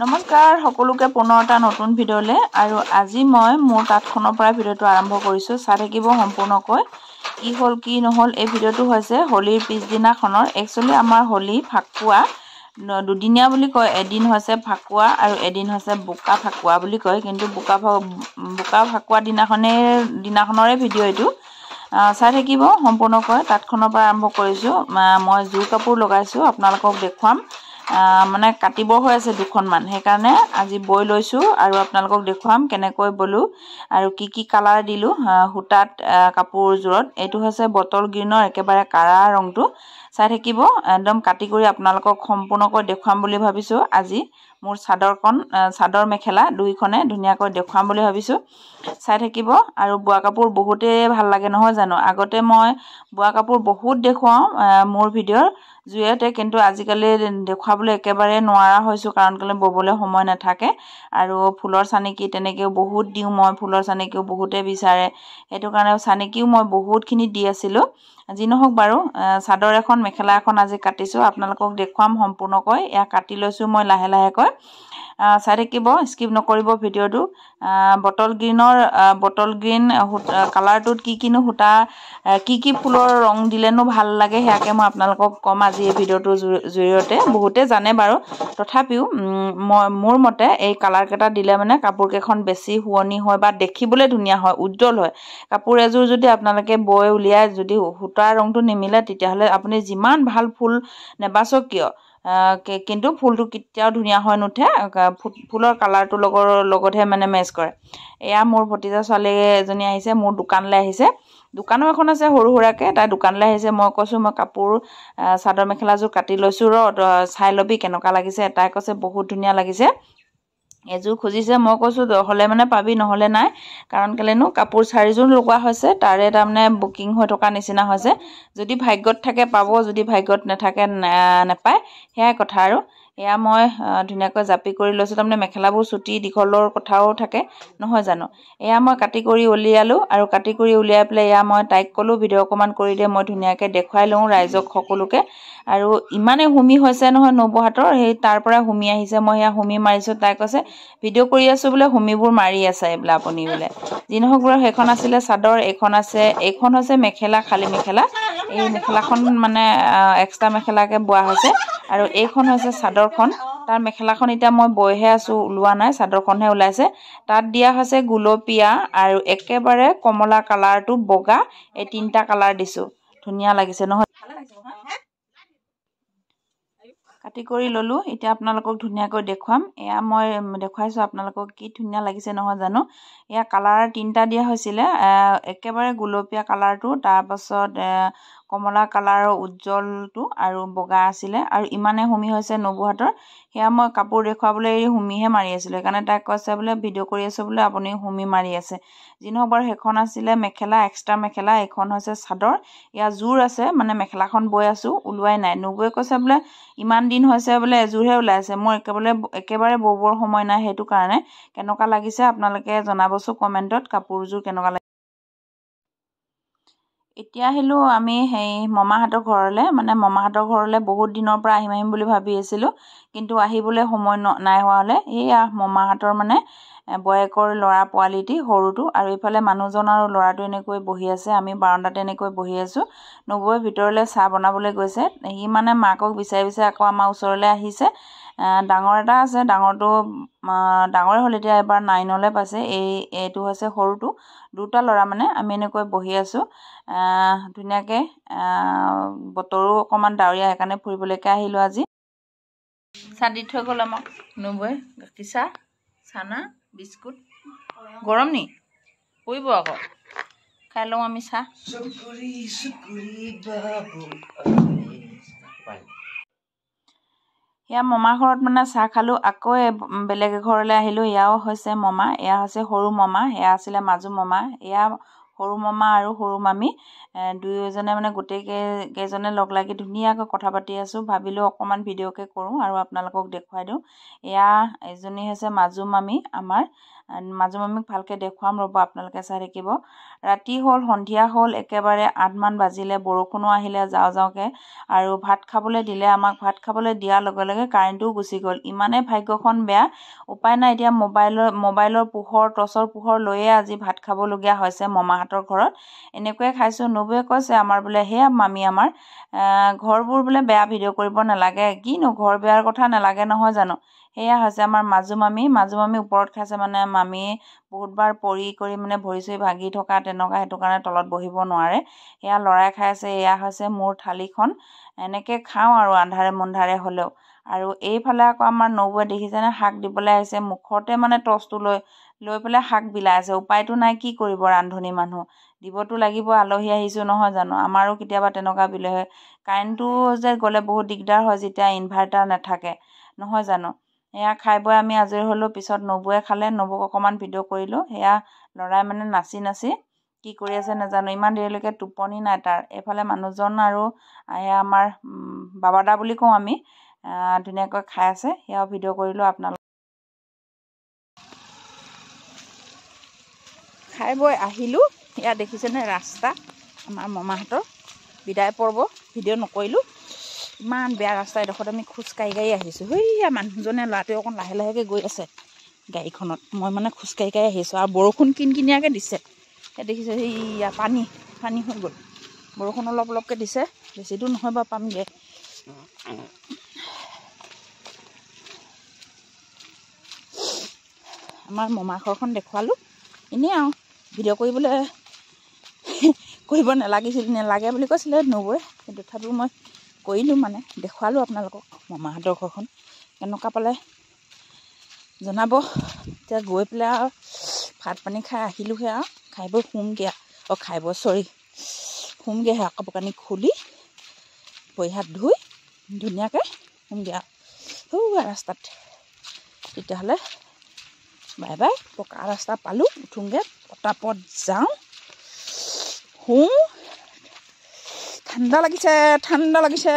নমস্কাৰ সকলোকে পুনৰ এটা নতুন ভিডিঅ'লে আৰু আজি মই মোৰ তাঁতখনৰ পৰা ভিডিঅ'টো আৰম্ভ কৰিছোঁ। চাই থাকিব সম্পূৰ্ণকৈ কি হ'ল কি নহ'ল। এই ভিডিঅ'টো হৈছে হোলীৰ পিছদিনাখনৰ। একচুৱেলি আমাৰ হোলী ফাকুৱা দুদিনীয়া বুলি কয়। এদিন হৈছে ফাকুৱা আৰু এদিন হৈছে বোকা ফাকুৱা বুলি কয়, কিন্তু বোকা ফাকুৱা দিনাখনৰে ভিডিঅ' এইটো। চাই থাকিব সম্পূৰ্ণকৈ। তাঁতখনৰ পৰা আৰম্ভ কৰিছোঁ। মই জোৰ কাপোৰ লগাইছোঁ, আপোনালোকক দেখুৱাম। মানে কাটিব হৈ আছে দুখনমান, সেইকাৰণে আজি বৈ লৈছোঁ আৰু আপোনালোকক দেখুৱাম কেনেকৈ বলো আৰু কি কালাৰ দিলোঁ সূতাত কাপোৰযোৰত। এইটো হৈছে বটল গ্ৰীণৰ একেবাৰে কাৰা ৰংটো। চাই থাকিব, একদম কাটি কৰি আপোনালোকক সম্পূৰ্ণকৈ দেখুৱাম বুলি ভাবিছোঁ। আজি মোৰ চাদৰ মেখেলা দুইখনে ধুনীয়াকৈ দেখুৱাম বুলি ভাবিছোঁ। চাই থাকিব। আৰু বোৱা কাপোৰ বহুতেই ভাল লাগে নহয় জানো। আগতে মই বোৱা কাপোৰ বহুত দেখুৱাওঁ মোৰ ভিডিঅ'ৰ জৰিয়তে, কিন্তু আজিকালি দেখুৱাবলৈ একেবাৰে নোৱাৰা হৈছোঁ, কাৰণ কেলৈ ববলৈ সময় নাথাকে। আৰু ফুলৰ চানেকি তেনেকৈও বহুত দিওঁ মই, ফুলৰ চানেকিও বহুতে বিচাৰে, সেইটো কাৰণে চানেকিও মই বহুতখিনি দি আছিলোঁ। যি নহওক বাৰু, চাদৰ এখন মেখেলা এখন আজি কাটিছোঁ, আপোনালোকক দেখুৱাম সম্পূৰ্ণকৈ। এয়া কাটি লৈছোঁ মই লাহেকৈ। চাই থাকিব, স্কিপ নকৰিব ভিডিঅ'টো। বটল গ্ৰীণ কালাৰটোত কিনো সূতা কি ফুলৰ ৰং দিলেনো ভাল লাগে, সেয়াকে মই আপোনালোকক ক'ম আজি এই ভিডিঅ'টোৰ জৰিয়তে। বহুতে জানে বাৰু, তথাপিও মোৰ মতে এই কালাৰকেইটা দিলে মানে কাপোৰকেইখন বেছি শুৱনি হয় বা দেখিবলৈ ধুনীয়া হয়, উজ্জ্বল হয়। কাপোৰ এযোৰ যদি আপোনালোকে বৈ উলিয়াই যদি সূতাৰ ৰংটো নিমিলে, তেতিয়াহ'লে আপুনি যিমান ভাল ফুল নেবাচক কিয়, কিন্তু ফুলটো কেতিয়াও ধুনীয়া হৈ নুঠে। ফুলৰ কালাৰটোৰ লগতহে মানে মেচ কৰে। এয়া মোৰ ভতিজা ছোৱালী এজনী আহিছে, মোৰ দোকানলৈ আহিছে। দোকানো এখন আছে সৰু সুৰাকৈ, তাই দোকানলৈ আহিছে। মই কৈছোঁ মই কাপোৰ চাদৰ মেখেলাযোৰ কাটি লৈছোঁ, চাই ল'বি কেনেকুৱা লাগিছে। তাই কৈছে বহুত ধুনীয়া লাগিছে, এযোৰ খুজিছে। মই কৈছোঁ হ'লে মানে পাবি, নহ'লে নাই। কাৰণ কেলেনো কাপোৰ 4যোৰ লগোৱা হৈছে, তাৰে তাৰমানে বুকিং হৈ থকা নিচিনা হৈছে। যদি ভাগ্যত থাকে পাব, যদি ভাগ্যত নাথাকে নাপায়, সেয়াই কথা আৰু। এয়া মই ধুনীয়াকৈ জাপি কৰি লৈছোঁ। তাৰমানে মেখেলাবোৰ চুটি দীঘলৰ কথাও থাকে নহয় জানো। এয়া মই কাটি কৰি উলিয়ালোঁ, আৰু কাটি কৰি উলিয়াই পেলাই এয়া মই তাইক ক'লোঁ ভিডিঅ' অকণমান কৰি দিয়ে, মই ধুনীয়াকৈ দেখুৱাই লওঁ ৰাইজক সকলোকে। আৰু ইমানেই হুমি হৈছে নহয় নবৌহাতৰ, সেই তাৰ পৰা হুমি আহিছে। মই সেয়া হুমি মাৰিছোঁ। তাই কৈছে ভিডিঅ' কৰি আছোঁ বোলে, হুমিবোৰ মাৰি আছে এইবিলাক আপুনি বোলে। যি নহওক বোলে, সেইখন আছিলে চাদৰ, এইখন হৈছে মেখেলা, খালী মেখেলা। এই মেখেলাখন মানে এক্সট্ৰা মেখেলাকৈ বোৱা হৈছে, আৰু এইখন হৈছে চাদৰখন। তাৰ মেখেলাখন এতিয়া মই বৈহে আছোঁ, ওলোৱা নাই, চাদৰখনহে ওলাইছে। তাত দিয়া হৈছে গুলপীয়া আৰু একেবাৰে কমলা কালাৰটো, বগা, এই 3টা কালাৰ দিছোঁ। ধুনীয়া লাগিছে নহয়। কাটি কৰি ল'লোঁ। এতিয়া আপোনালোকক ধুনীয়াকৈ দেখুৱাম। এয়া মই দেখুৱাইছোঁ আপোনালোকক, কি ধুনীয়া লাগিছে নহয় জানো। এয়া কালাৰ 3টা দিয়া হৈছিলে, একেবাৰে গুলপীয়া কালাৰটো, তাৰপাছত কমলা কালাৰৰ উজ্জ্বলটো, আৰু বগা আছিলে। আৰু ইমানে হুমি হৈছে নবৌহাতৰ, সেয়া মই কাপোৰ দেখুৱাবলৈ এৰি হুমিহে মাৰি আছিলোঁ। সেইকাৰণে তাইক কৈছে বোলে ভিডিঅ' কৰি আছোঁ বোলে, আপুনি হুমি মাৰি আছে। যি নহওক বাৰু, সেইখন আছিলে মেখেলা, এক্সট্ৰা মেখেলা। এইখন হৈছে চাদৰ। ইয়াৰ জোৰ আছে, মানে মেখেলাখন বৈ আছোঁ, ওলোৱাই নাই। নবৌৱে কৈছে বোলে ইমান দিন হৈছে বোলে, এযোৰহে ওলাইছে। মোৰ একেবাৰে ব'বৰ সময় নাই, সেইটো কাৰণে। কেনেকুৱা লাগিছে আপোনালোকে জনাবচোন কমেণ্টত, কাপোৰযোৰ কেনেকুৱা লাগিছে। এতিয়া আহিলোঁ আমি মামাহঁতৰ ঘৰলৈ। মানে মামাহঁতৰ ঘৰলৈ বহুত দিনৰ পৰা আহিম বুলি ভাবি আছিলোঁ, কিন্তু আহিবলৈ সময় নাই হোৱা হ'লে। এইয়া মামাহঁতৰ মানে বয়েকৰ ল'ৰা পোৱালিটি সৰুটো, আৰু ইফালে মানুহজন আৰু ল'ৰাটো এনেকৈ বহি আছে। আমি বাৰাণ্ডাতে এনেকৈ বহি আছোঁ। নবৌৱে ভিতৰলৈ চাহ বনাবলৈ গৈছে। সি মানে মাকক বিচাৰি আকৌ আমাৰ ওচৰলৈ আহিছে। ডাঙৰ এটা আছে, ডাঙৰটো ডাঙৰে হ'ল, এতিয়া এবাৰ 9লৈ পাইছে। এইটো হৈছে সৰুটো। 2টা ল'ৰা মানে। আমি এনেকৈ বহি আছোঁ ধুনীয়াকৈ। বতৰো অকণমান ডাৱৰীয়া, সেইকাৰণে ফুৰিবলৈকে আহিলোঁ আজি। চাহ দি থৈ গ'ল আমাক নবৌৱে, গাখীৰ চাহ, চানা, বিস্কুট। গৰম নি? পৰিব আকৌ। খাই লওঁ আমি চাহ। এয়া মামাৰ ঘৰত মানে চাহ খালোঁ। আকৌ বেলেগ এঘৰলৈ আহিলোঁ। এয়াও হৈছে মামা, এয়া হৈছে সৰু মামা, এয়া আছিলে মাজু মামা। এয়া সৰু মামা আৰু সৰু মামী, দুয়োজনে মানে গোটেইকেইজনে লগ লাগি ধুনীয়াকৈ কথা পাতি আছোঁ। ভাবিলোঁ অকণমান ভিডিঅ'কে কৰোঁ আৰু আপোনালোকক দেখুৱাই দিওঁ। এয়া এজনী হৈছে মাজু মামী আমাৰ, মাজু মামীক ভালকৈ দেখুৱাম ৰ'ব, আপোনালোকে চাই থাকিব। ৰাতি হ'ল, সন্ধিয়া হ'ল, একেবাৰে 8 মান বাজিলে, বৰষুণো আহিলে যাওঁকৈ আৰু ভাত খাবলৈ দিলে আমাক। ভাত খাবলৈ দিয়াৰ লগে লগে কাৰেণ্টটোও গুচি গ'ল। ইমানেই ভাগ্যখন বেয়া, উপায় নাই, এতিয়া মোবাইলৰ পোহৰ, টৰ্চৰ পোহৰ লৈয়ে আজি ভাত খাবলগীয়া হৈছে মামাহঁতৰ ঘৰত। এনেকৈয়ে খাইছোঁ। নবৌৱে কৈছে আমাৰ বোলে, সেয়া মামী আমাৰ ঘৰবোৰ বোলে বেয়া ভিডিঅ' কৰিব নালাগে, কিনো ঘৰ বেয়াৰ কথা নালাগে নহয় জানো। সেয়া হৈছে আমাৰ মাজু মামী ওপৰত খাইছে, মানে মামী বহুতবাৰ পৰি কৰি মানে ভৰি চৰি ভাগি থকা তেনেকুৱা, সেইটো কাৰণে তলত বহিব নোৱাৰে। সেয়া লৰাই খাই আছে। এয়া হৈছে মোৰ থালিখন, এনেকৈ খাওঁ আৰু আন্ধাৰে মুন্ধাৰে হ'লেও। আৰু এইফালে আকৌ আমাৰ নবৌৱে দেখিছেনে শাক দিবলৈ আহিছে, মুখতে মানে টৰ্চটো লৈ পেলাই শাক বিলাই আছে। উপায়তো নাই, কি কৰিব ৰান্ধনী মানুহ, দিবতো লাগিব, আলহী আহিছোঁ নহয় জানো। আমাৰো কেতিয়াবা তেনেকুৱা বিলে হয়। কাৰেণ্টটো যে গ'লে বহুত দিগদাৰ হয় যেতিয়া ইনভাৰ্টাৰ নাথাকে নহয় জানো। এয়া খাই বৈ আমি আজৰি হ'লোঁ। পিছত নবৌৱে খালে, নবৌক অকণমান ভিডিঅ' কৰিলোঁ। সেয়া ল'ৰাই মানে নাচি কি কৰি আছে নাজানো, ইমান দেৰিলৈকে টোপনি নাই তাৰ। এইফালে মানুহজন আৰু এয়া আমাৰ বাবাদা বুলি কওঁ আমি, ধুনীয়াকৈ খাই আছে। সেয়াও ভিডিঅ' কৰিলোঁ আপোনালোক। খাই বৈ আহিলোঁ। এয়া দেখিছেনে ৰাস্তা আমাৰ মামাহঁতৰ, বিদায় পৰ্ব। ভিডিঅ' নকৰিলোঁ, ইমান বেয়া ৰাস্তা এডোখৰত আমি খোজকাঢ়ি আহিছোঁ। সেইয়া মানুহজনে ল'ৰাটোৱে অকণ লাহে লাহেকৈ গৈ আছে গাড়ীখনত, মই মানে খোজকাঢ়ি আহিছোঁ। আৰু বৰষুণ কিনকিনীয়াকৈ দিছে, দেখিছে সেইয়া পানী হৈ গ'ল। বৰষুণ অলপ অলপকৈ দিছে, বেছি দূৰ নহয় বাৰু পামগৈ। আমাৰ মামা ঘৰখন দেখুৱালোঁ এনেই আৰু, ভিডিঅ' কৰিব নালাগে বুলি কৈছিলে নবৌৱে, কিন্তু তথাপিও মই কৰিলোঁ, মানে দেখুৱালোঁ আপোনালোকক মামাহঁতৰ ঘৰখন। কেনেকুৱা পালে জনাব। এতিয়া গৈ পেলাই আৰু ভাত পানী খাই আহিলোঁহে, আৰু খাই বৈ শুমগৈ শুমগৈহে, কাপোৰ কানি খুলি ভৰি হাত ধুই ধুনীয়াকৈ শুমগৈ আৰু ৰাস্তাত। তেতিয়াহ'লে বাই বাই, পকা ৰাস্তা পালোঁ, উঠোংগৈ, পটাপট যাওঁ, ঠাণ্ডা লাগিছে।